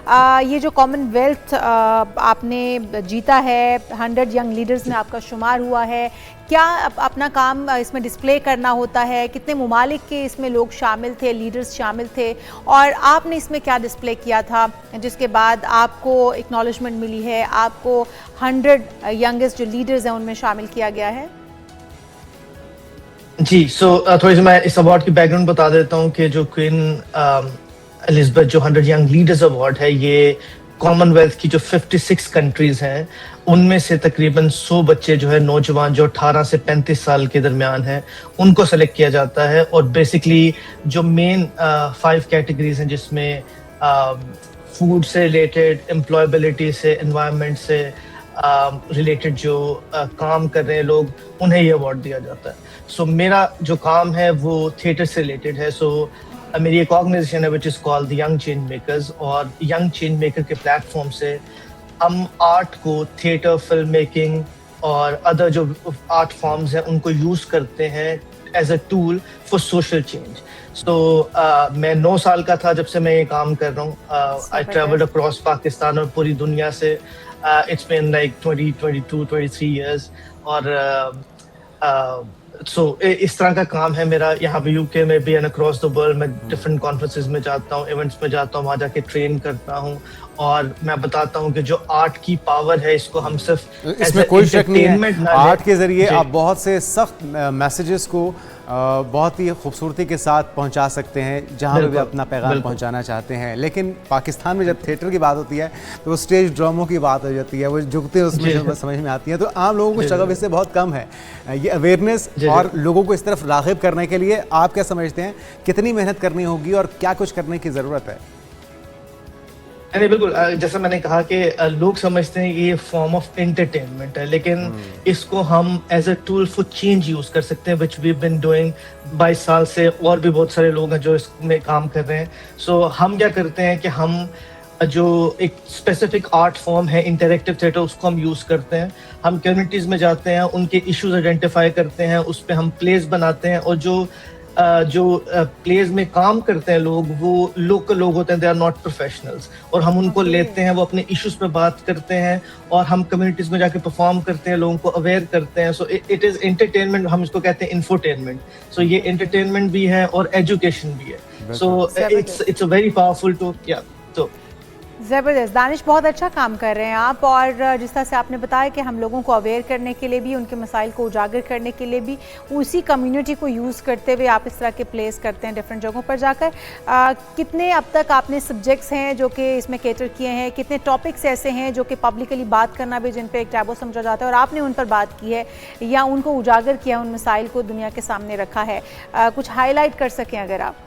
یہ جو common wealth آپ نے جیتا ہے، 100 ینگ لیڈرز میں آپ کا شمار ہوا ہے، کیا اپنا کام اس میں ڈسپلے کرنا ہوتا ہے؟ کتنے ممالک کے اس میں لوگ شامل تھے، لیڈرز شامل تھے، اور آپ نے اس میں کیا ڈسپلے کیا تھا جس کے بعد آپ کو اکنالجمنٹ ملی ہے، آپ کو 100 ینگسٹ جو لیڈرز ہیں ان میں شامل کیا گیا ہے؟ جی تھوڑی سی میں اس ایوارڈ کی بیک گراؤنڈ بتا دیتا ہوں کہ جو کوئن الزبتھ جو 100 ینگ لیڈرز ایوارڈ ہے، یہ کامن ویلتھ کی جو 56 کنٹریز ہیں ان میں سے تقریباً 100 بچے جو ہے نوجوان جو 18 سے 35 سال کے درمیان ہیں ان کو سلیکٹ کیا جاتا ہے، اور بیسکلی جو مین 5 کیٹیگریز ہیں جس میں فوڈ سے ریلیٹڈ، امپلائبلٹی سے، انوائرمنٹ سے ریلیٹڈ جو کام کر رہے ہیں لوگ، انہیں یہ ایوارڈ دیا جاتا ہے۔ سو میرا جو کام ہے وہ تھیٹر سے ریلیٹڈ ہے۔ سو میری ایک آرگنائزیشن ہے which is called young change makers, اور ینگ چینج میکر کے پلیٹ فارم سے ہم آرٹ کو، تھیٹر، فلم میکنگ اور ادر جو آرٹ فارمز ہیں ان کو یوز کرتے ہیں as a tool for social change. So میں 9 سال کا تھا جب سے میں یہ کام کر رہا ہوں۔ آئی ٹریولڈ اکراس پاکستان اور پوری دنیا سے۔ اٹس بین لائک 22-23 ایئرس، اور سو اس طرح کا کام ہے میرا یہاں پہ یو کے میں بھی، اینڈ اکراس دا ورلڈ۔ میں ڈفرینٹ کانفرنسز میں جاتا ہوں، ایونٹس میں جاتا ہوں، وہاں جا کے ٹرین کرتا ہوں، اور میں بتاتا ہوں کہ جو آرٹ کی پاور ہے اس کو ہم صرف اس میں کوئی شک نہیں ہے، آرٹ کے ذریعے آپ بہت سے سخت میسیجز کو بہت ہی خوبصورتی کے ساتھ پہنچا سکتے ہیں جہاں پہ بھی اپنا پیغام پہنچانا چاہتے ہیں۔ لیکن پاکستان میں جب تھیٹر کی بات ہوتی ہے تو وہ اسٹیج ڈراموں کی بات ہو جاتی ہے، وہ جگتے اس میں سمجھ میں آتی ہیں، تو عام لوگوں کو شغف اس سے بہت کم ہے۔ یہ اویئرنیس اور لوگوں کو اس طرف راغب کرنے کے لیے آپ کیا سمجھتے ہیں کتنی محنت کرنی ہوگی اور کیا کچھ کرنے کی ضرورت ہے؟ نہیں، بالکل جیسا میں نے کہا کہ لوگ سمجھتے ہیں کہ یہ فارم آف انٹرٹینمنٹ ہے، لیکن اس کو ہم as a tool for change use کر سکتے ہیں، وچ وی بین ڈوئنگ 22 سال سے، اور بھی بہت سارے لوگ ہیں جو اس میں کام کر رہے ہیں۔ سو ہم کیا کرتے ہیں کہ ہم جو ایک اسپیسیفک آرٹ فارم ہے انٹریکٹیو تھیٹر، اس کو ہم یوز کرتے ہیں۔ ہم کمیونٹیز میں جاتے ہیں، ان کے ایشوز آئیڈینٹیفائی کرتے ہیں، اس پہ ہم پلیز بناتے ہیں، اور جو پلیز میں کام کرتے ہیں لوگ، وہ لوکل لوگ ہوتے ہیں، دے آر ناٹ پروفیشنلز، اور ہم ان کو لیتے ہیں، وہ اپنے ایشوز پہ بات کرتے ہیں، اور ہم کمیونٹیز میں جا کے پرفارم کرتے ہیں، لوگوں کو اویئر کرتے ہیں۔ سو اٹ از انٹرٹینمنٹ، ہم اس کو کہتے ہیں انفوٹینمنٹ۔ سو یہ انٹرٹینمنٹ بھی ہے اور ایجوکیشن بھی ہے۔ So it's a very powerful tool. تو زبردست دانش، بہت اچھا کام کر رہے ہیں آپ، اور جس طرح سے آپ نے بتایا کہ ہم لوگوں کو اویئر کرنے کے لیے بھی، ان کے مسائل کو اجاگر کرنے کے لیے بھی اسی کمیونٹی کو یوز کرتے ہوئے آپ اس طرح کے پلیس کرتے ہیں ڈفرینٹ جگہوں پر جا کر۔ کتنے اب تک آپ نے سبجیکٹس ہیں جو کہ اس میں کیٹر کیے ہیں؟ کتنے ٹاپکس ایسے ہیں جو کہ پبلکلی بات کرنا بھی جن پہ ایک ٹیبو سمجھا جاتا ہے اور آپ نے ان پر بات کی ہے یا ان کو اجاگر کیا، ان مسائل کو دنیا کے سامنے رکھا ہے؟ کچھ ہائی لائٹ کر سکیں اگر آپ؟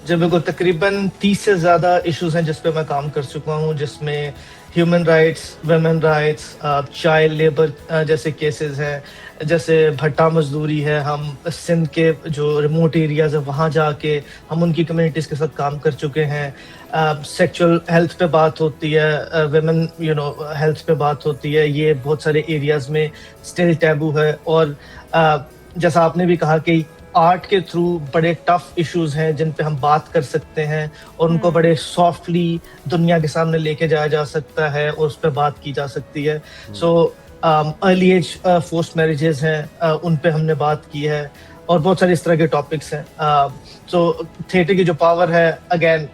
جب میرے کو تقریباً 30 سے زیادہ ایشوز ہیں جس پہ میں کام کر چکا ہوں، جس میں human rights, women rights, child labour جیسے کیسز ہیں، جیسے بھٹا مزدوری ہے۔ ہم سندھ کے جو ریموٹ ایریاز ہیں وہاں جا کے ہم ان کی کمیونٹیز کے ساتھ کام کر چکے ہیں۔ سیکچول ہیلتھ پہ بات ہوتی ہے، ویمن ہیلتھ پہ بات ہوتی ہے، یہ بہت سارے ایریاز میں اسٹل ٹیبو ہے۔ اور جیسا آپ نے بھی کہا کہ آرٹ کے تھرو بڑے ٹف ایشوز ہیں جن پہ ہم بات کر سکتے ہیں، اور ان کو بڑے سافٹلی دنیا کے سامنے لے کے جایا جا سکتا ہے، اور اس پہ بات کی جا سکتی ہے۔ سو ارلی ایج فورسڈ میرجز ہیں، ان پہ ہم نے بات کی ہے، اور بہت سارے اس طرح کے ٹاپکس ہیں۔ سو تھیٹر کی جو پاور ہے، اگین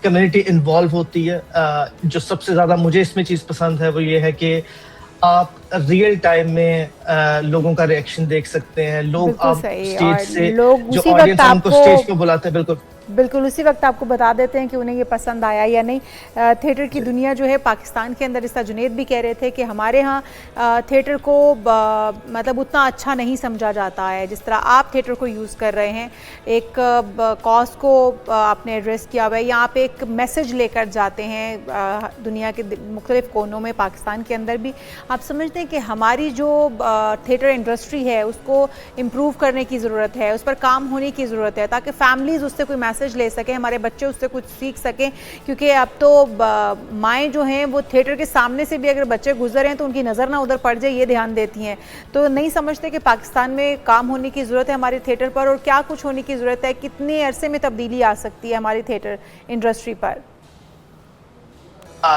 کمیونٹی انوالو ہوتی ہے۔ جو سب سے زیادہ مجھے اس میں چیز پسند ہے وہ یہ ہے کہ آپ ریئل ٹائم میں لوگوں کا ریئیکشن دیکھ سکتے ہیں۔ لوگ آپ اسٹیج سے، جو آڈینس ان کو اسٹیج پہ بلاتے ہیں، بالکل اسی وقت آپ کو بتا دیتے ہیں کہ انہیں یہ پسند آیا یا نہیں۔ تھیٹر کی دنیا جو ہے پاکستان کے اندر، اس طرح جنید بھی کہہ رہے تھے کہ ہمارے ہاں تھیٹر کو مطلب اتنا اچھا نہیں سمجھا جاتا ہے جس طرح آپ تھیٹر کو یوز کر رہے ہیں۔ ایک کاز کو آپ نے ایڈریس کیا ہوا ہے، یہاں پہ ایک میسج لے کر جاتے ہیں دنیا کے مختلف کونوں میں، پاکستان کے اندر بھی۔ آپ سمجھتے ہیں کہ ہماری جو تھیٹر انڈسٹری ہے اس کو امپروو کرنے کی ضرورت ہے، اس پر کام ہونے کی ضرورت ہے، تاکہ فیملیز اس سے کوئی میسج لے سکیں، ہمارے بچے اس سے کچھ سیکھ سکیں؟ کیونکہ اب تو مائیں جو ہیں وہ تھیٹر کے سامنے سے بھی اگر بچے گزر ہیں تو ان کی نظر نہ ادھر پڑ جائے یہ دھیان دیتی ہیں۔ تو نہیں سمجھتے کہ پاکستان میں کام ہونے کی ضرورت ہے ہمارے تھیٹر پر، اور کیا کچھ ہونے کی ضرورت ہے؟ کتنے عرصے میں تبدیلی آ سکتی ہے ہماری تھیٹر انڈسٹری پر؟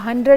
100